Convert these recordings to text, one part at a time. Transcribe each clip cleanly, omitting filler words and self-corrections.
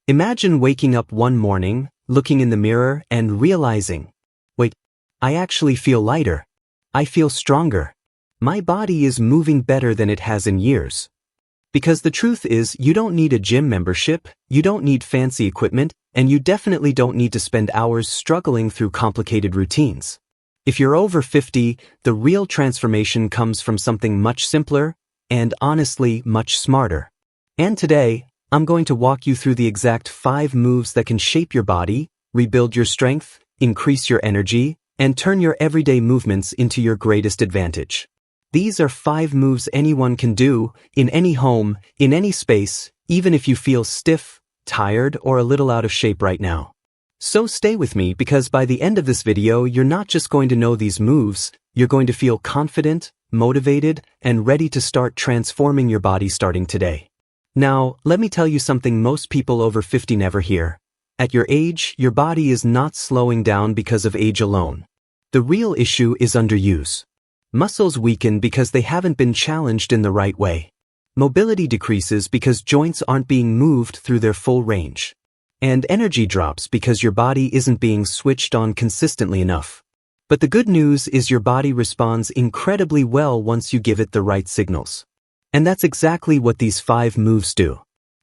Imagine waking up one morning, looking in the mirror and realizing, wait, I actually feel lighter. I feel stronger. My body is moving better than it has in years. Because the truth is, you don't need a gym membership, you don't need fancy equipment, and you definitely don't need to spend hours struggling through complicated routines. If you're over 50, the real transformation comes from something much simpler, and honestly, much smarter. And today, I'm going to walk you through the exact 5 moves that can shape your body, rebuild your strength, increase your energy, and turn your everyday movements into your greatest advantage. These are 5 moves anyone can do, in any home, in any space, even if you feel stiff, tired, or a little out of shape right now. So stay with me, because by the end of this video, you're not just going to know these moves, you're going to feel confident, motivated, and ready to start transforming your body starting today. Now, let me tell you something most people over 50 never hear. At your age, your body is not slowing down because of age alone. The real issue is underuse. Muscles weaken because they haven't been challenged in the right way. Mobility decreases because joints aren't being moved through their full range. And energy drops because your body isn't being switched on consistently enough. But the good news is your body responds incredibly well once you give it the right signals. And that's exactly what these 5 moves do.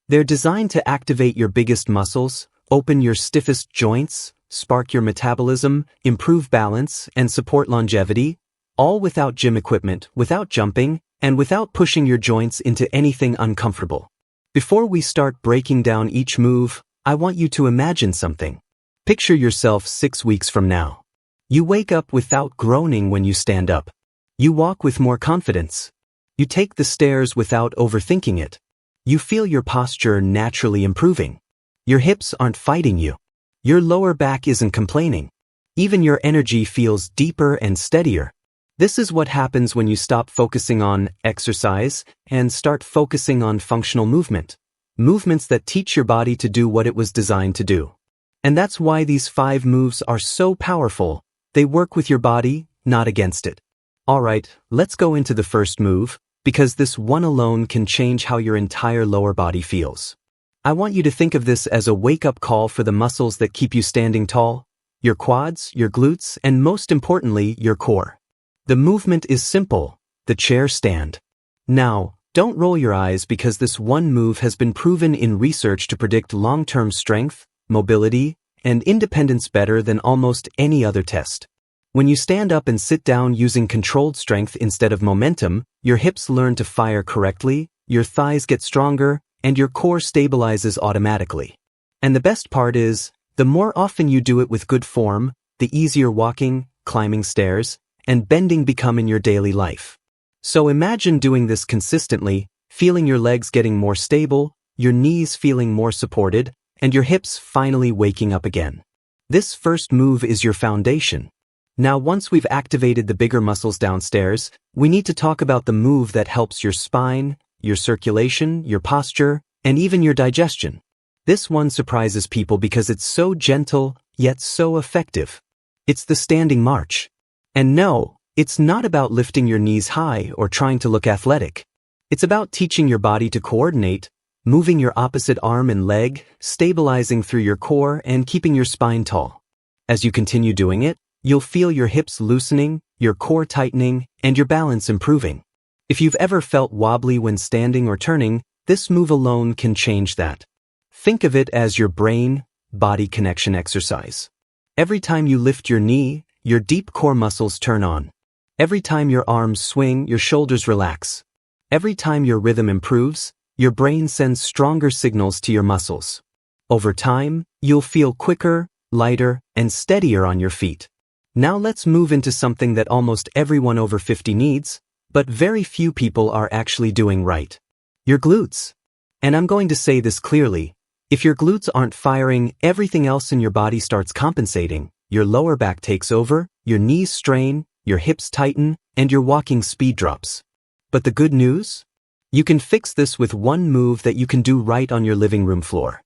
They're designed to activate your biggest muscles, open your stiffest joints, spark your metabolism, improve balance, and support longevity, all without gym equipment, without jumping, and without pushing your joints into anything uncomfortable. Before we start breaking down each move, I want you to imagine something. Picture yourself 6 weeks from now. You wake up without groaning when you stand up. You walk with more confidence. You take the stairs without overthinking it. You feel your posture naturally improving. Your hips aren't fighting you. Your lower back isn't complaining. Even your energy feels deeper and steadier. This is what happens when you stop focusing on exercise and start focusing on functional movement. Movements that teach your body to do what it was designed to do. And that's why these 5 moves are so powerful. They work with your body, not against it. Alright, let's go into the first move, because this one alone can change how your entire lower body feels. I want you to think of this as a wake-up call for the muscles that keep you standing tall, your quads, your glutes, and most importantly, your core. The movement is simple, the chair stand. Now, don't roll your eyes, because this one move has been proven in research to predict long-term strength, mobility, and independence better than almost any other test. When you stand up and sit down using controlled strength instead of momentum, your hips learn to fire correctly, your thighs get stronger, and your core stabilizes automatically. And the best part is, the more often you do it with good form, the easier walking, climbing stairs, and bending become in your daily life. So imagine doing this consistently, feeling your legs getting more stable, your knees feeling more supported, and your hips finally waking up again. This first move is your foundation. Now, once we've activated the bigger muscles downstairs, we need to talk about the move that helps your spine, your circulation, your posture, and even your digestion. This one surprises people because it's so gentle, yet so effective. It's the standing march. And no, it's not about lifting your knees high or trying to look athletic. It's about teaching your body to coordinate, moving your opposite arm and leg, stabilizing through your core, and keeping your spine tall. As you continue doing it, you'll feel your hips loosening, your core tightening, and your balance improving. If you've ever felt wobbly when standing or turning, this move alone can change that. Think of it as your brain-body connection exercise. Every time you lift your knee, your deep core muscles turn on. Every time your arms swing, your shoulders relax. Every time your rhythm improves, your brain sends stronger signals to your muscles. Over time, you'll feel quicker, lighter, and steadier on your feet. Now let's move into something that almost everyone over 50 needs, but very few people are actually doing right. Your glutes. And I'm going to say this clearly. If your glutes aren't firing, everything else in your body starts compensating. Your lower back takes over, your knees strain, your hips tighten, and your walking speed drops. But the good news? You can fix this with one move that you can do right on your living room floor.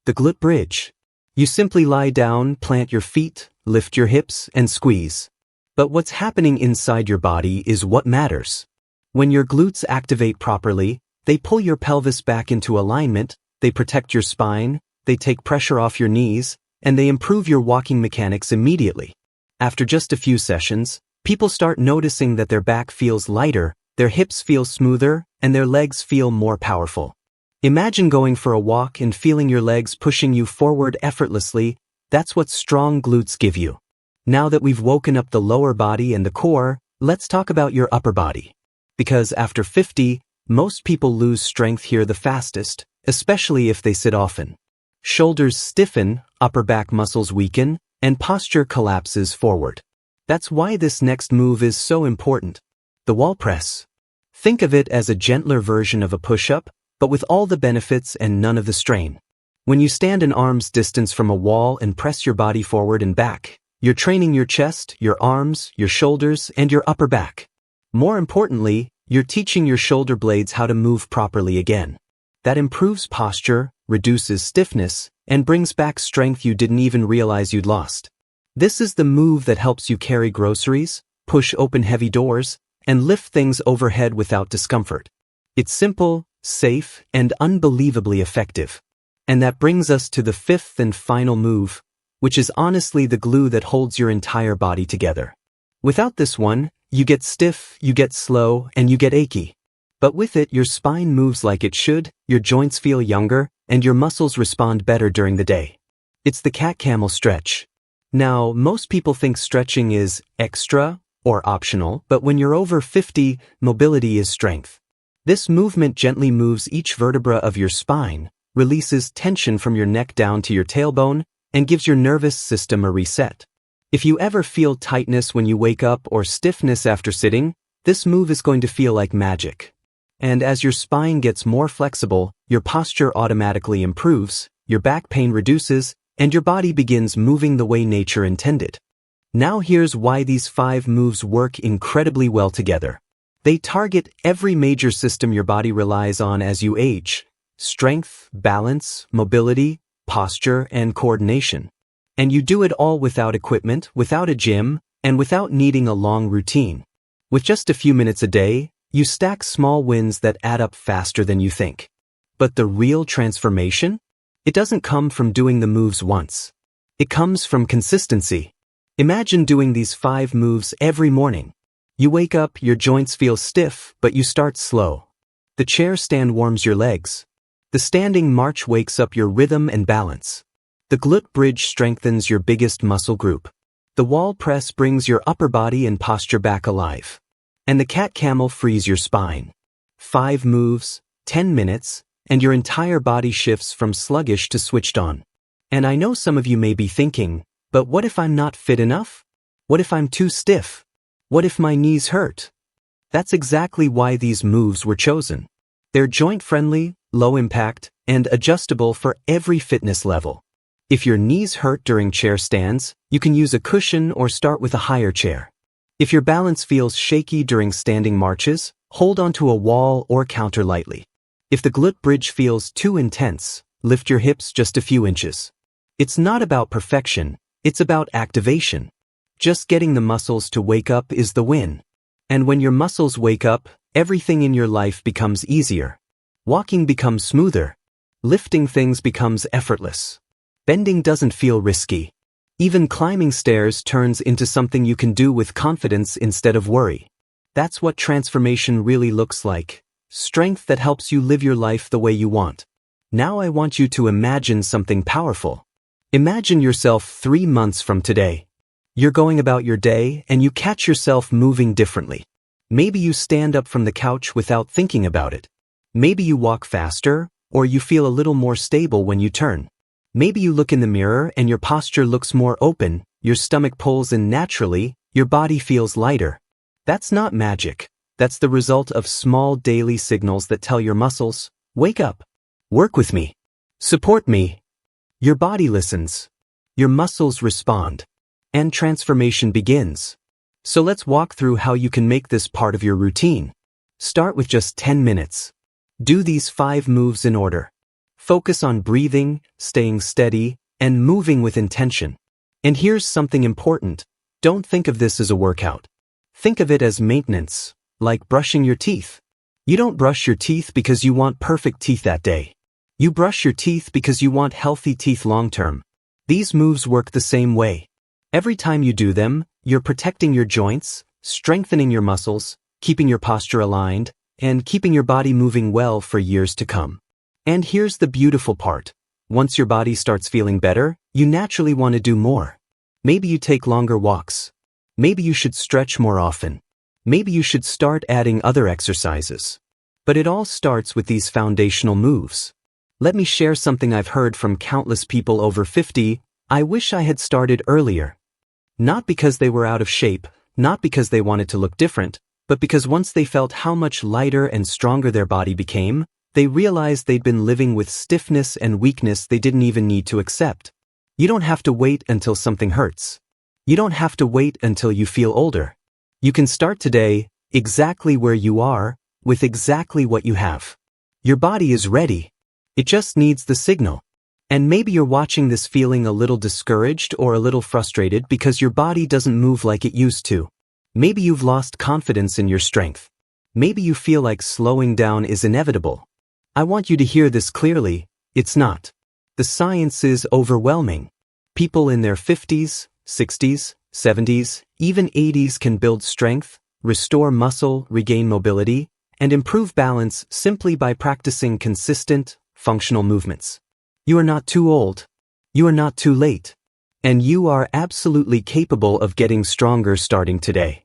The glute bridge. You simply lie down, plant your feet, lift your hips, and squeeze. But what's happening inside your body is what matters. When your glutes activate properly, they pull your pelvis back into alignment, they protect your spine, they take pressure off your knees, and they improve your walking mechanics immediately. After just a few sessions, people start noticing that their back feels lighter, their hips feel smoother, and their legs feel more powerful. Imagine going for a walk and feeling your legs pushing you forward effortlessly. That's what strong glutes give you. Now that we've woken up the lower body and the core, let's talk about your upper body. Because after 50, most people lose strength here the fastest, especially if they sit often. Shoulders stiffen, upper back muscles weaken, and posture collapses forward. That's why this next move is so important. The wall press. Think of it as a gentler version of a push-up, but with all the benefits and none of the strain. When you stand an arm's distance from a wall and press your body forward and back, you're training your chest, your arms, your shoulders, and your upper back. More importantly, you're teaching your shoulder blades how to move properly again. That improves posture, reduces stiffness, and brings back strength you didn't even realize you'd lost. This is the move that helps you carry groceries, push open heavy doors, and lift things overhead without discomfort. It's simple, safe, and unbelievably effective. And that brings us to the fifth and final move, which is honestly the glue that holds your entire body together. Without this one, you get stiff, you get slow, and you get achy. But with it, your spine moves like it should, your joints feel younger, and your muscles respond better during the day. It's the cat-camel stretch. Now, most people think stretching is extra or optional, but when you're over 50, mobility is strength. This movement gently moves each vertebra of your spine, releases tension from your neck down to your tailbone, and gives your nervous system a reset. If you ever feel tightness when you wake up or stiffness after sitting, this move is going to feel like magic. And as your spine gets more flexible, your posture automatically improves, your back pain reduces, and your body begins moving the way nature intended. Now here's why these 5 moves work incredibly well together. They target every major system your body relies on as you age: strength, balance, mobility, posture, and coordination. And you do it all without equipment, without a gym, and without needing a long routine. With just a few minutes a day, you stack small wins that add up faster than you think. But the real transformation? It doesn't come from doing the moves once. It comes from consistency. Imagine doing these 5 moves every morning. You wake up, your joints feel stiff, but you start slow. The chair stand warms your legs. The standing march wakes up your rhythm and balance. The glute bridge strengthens your biggest muscle group. The wall press brings your upper body and posture back alive. And the cat-camel frees your spine. 5 moves, 10 minutes, and your entire body shifts from sluggish to switched on. And I know some of you may be thinking, but what if I'm not fit enough? What if I'm too stiff? What if my knees hurt? That's exactly why these moves were chosen. They're joint-friendly, low-impact, and adjustable for every fitness level. If your knees hurt during chair stands, you can use a cushion or start with a higher chair. If your balance feels shaky during standing marches, hold onto a wall or counter lightly. If the glute bridge feels too intense, lift your hips just a few inches. It's not about perfection, it's about activation. Just getting the muscles to wake up is the win. And when your muscles wake up, everything in your life becomes easier. Walking becomes smoother. Lifting things becomes effortless. Bending doesn't feel risky. Even climbing stairs turns into something you can do with confidence instead of worry. That's what transformation really looks like. Strength that helps you live your life the way you want. Now I want you to imagine something powerful. Imagine yourself 3 months from today. You're going about your day and you catch yourself moving differently. Maybe you stand up from the couch without thinking about it. Maybe you walk faster, or you feel a little more stable when you turn. Maybe you look in the mirror and your posture looks more open, your stomach pulls in naturally, your body feels lighter. That's not magic. That's the result of small daily signals that tell your muscles, wake up, work with me, support me. Your body listens. Your muscles respond. And transformation begins. So let's walk through how you can make this part of your routine. Start with just 10 minutes. Do these 5 moves in order. Focus on breathing, staying steady, and moving with intention. And here's something important. Don't think of this as a workout. Think of it as maintenance, like brushing your teeth. You don't brush your teeth because you want perfect teeth that day. You brush your teeth because you want healthy teeth long-term. These moves work the same way. Every time you do them, you're protecting your joints, strengthening your muscles, keeping your posture aligned, and keeping your body moving well for years to come. And here's the beautiful part. Once your body starts feeling better, you naturally want to do more. Maybe you take longer walks. Maybe you should stretch more often. Maybe you should start adding other exercises. But it all starts with these foundational moves. Let me share something I've heard from countless people over 50. I wish I had started earlier. Not because they were out of shape, not because they wanted to look different, but because once they felt how much lighter and stronger their body became, they realized they'd been living with stiffness and weakness they didn't even need to accept. You don't have to wait until something hurts. You don't have to wait until you feel older. You can start today, exactly where you are, with exactly what you have. Your body is ready. It just needs the signal. And maybe you're watching this feeling a little discouraged or a little frustrated because your body doesn't move like it used to. Maybe you've lost confidence in your strength. Maybe you feel like slowing down is inevitable. I want you to hear this clearly. It's not. The science is overwhelming. People in their 50s, 60s, 70s, even 80s can build strength, restore muscle, regain mobility, and improve balance simply by practicing consistent, functional movements. You are not too old. You are not too late. And you are absolutely capable of getting stronger starting today.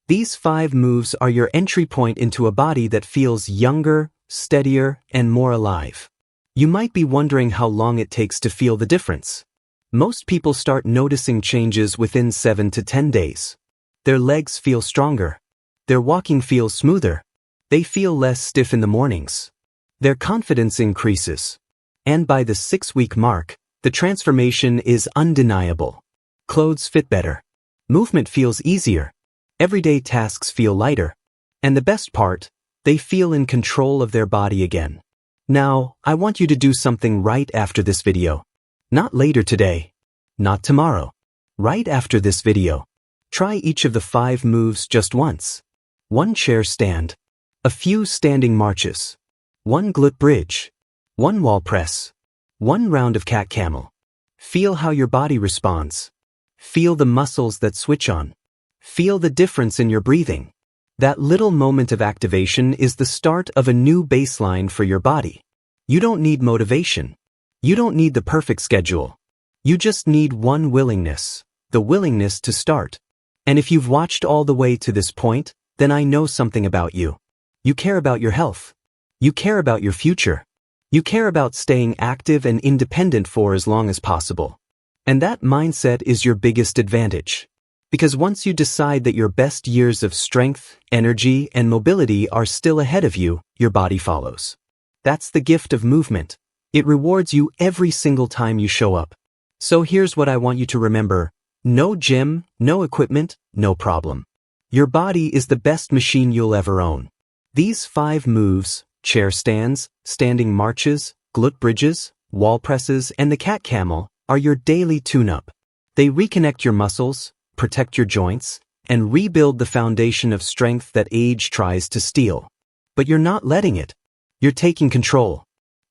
These 5 moves are your entry point into a body that feels younger, steadier, and more alive. You might be wondering how long it takes to feel the difference. Most people start noticing changes within 7 to 10 days. Their legs feel stronger. Their walking feels smoother. They feel less stiff in the mornings. Their confidence increases. And by the 6-week mark, the transformation is undeniable. Clothes fit better. Movement feels easier. Everyday tasks feel lighter. And the best part, they feel in control of their body again. Now, I want you to do something right after this video. Not later today. Not tomorrow. Right after this video. Try each of the 5 moves just once. 1 chair stand. A few standing marches. 1 glute bridge. 1 wall press. 1 round of cat camel. Feel how your body responds. Feel the muscles that switch on. Feel the difference in your breathing. That little moment of activation is the start of a new baseline for your body. You don't need motivation. You don't need the perfect schedule. You just need one willingness, the willingness to start. And if you've watched all the way to this point, then I know something about you. You care about your health. You care about your future. You care about staying active and independent for as long as possible. And that mindset is your biggest advantage. Because once you decide that your best years of strength, energy, and mobility are still ahead of you, your body follows. That's the gift of movement. It rewards you every single time you show up. So here's what I want you to remember. No gym, no equipment, no problem. Your body is the best machine you'll ever own. These 5 moves, chair stands, standing marches, glute bridges, wall presses, and the cat camel, are your daily tune-up. They reconnect your muscles, protect your joints, and rebuild the foundation of strength that age tries to steal. But you're not letting it. You're taking control.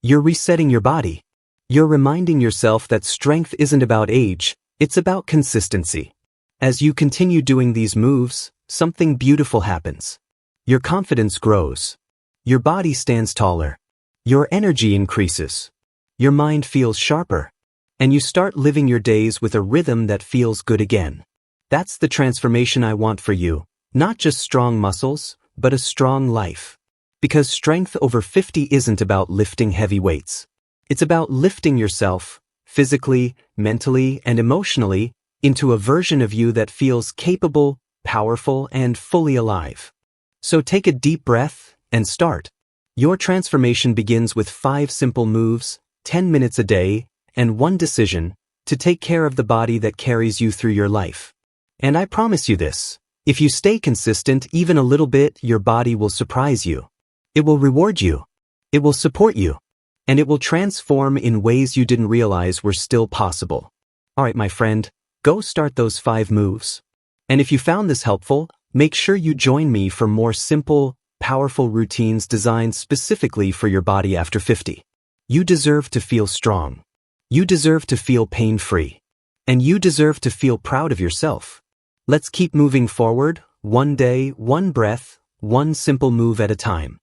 You're resetting your body. You're reminding yourself that strength isn't about age, it's about consistency. As you continue doing these moves, something beautiful happens. Your confidence grows. Your body stands taller. Your energy increases. Your mind feels sharper. And you start living your days with a rhythm that feels good again. That's the transformation I want for you. Not just strong muscles, but a strong life. Because strength over 50 isn't about lifting heavy weights. It's about lifting yourself, physically, mentally, and emotionally, into a version of you that feels capable, powerful, and fully alive. So take a deep breath and start. Your transformation begins with 5 simple moves, 10 minutes a day, and 1 decision to take care of the body that carries you through your life. And I promise you this, if you stay consistent even a little bit, your body will surprise you. It will reward you. It will support you. And it will transform in ways you didn't realize were still possible. Alright, my friend, go start those 5 moves. And if you found this helpful, make sure you join me for more simple, powerful routines designed specifically for your body after 50. You deserve to feel strong. You deserve to feel pain-free. And you deserve to feel proud of yourself. Let's keep moving forward, one day, one breath, one simple move at a time.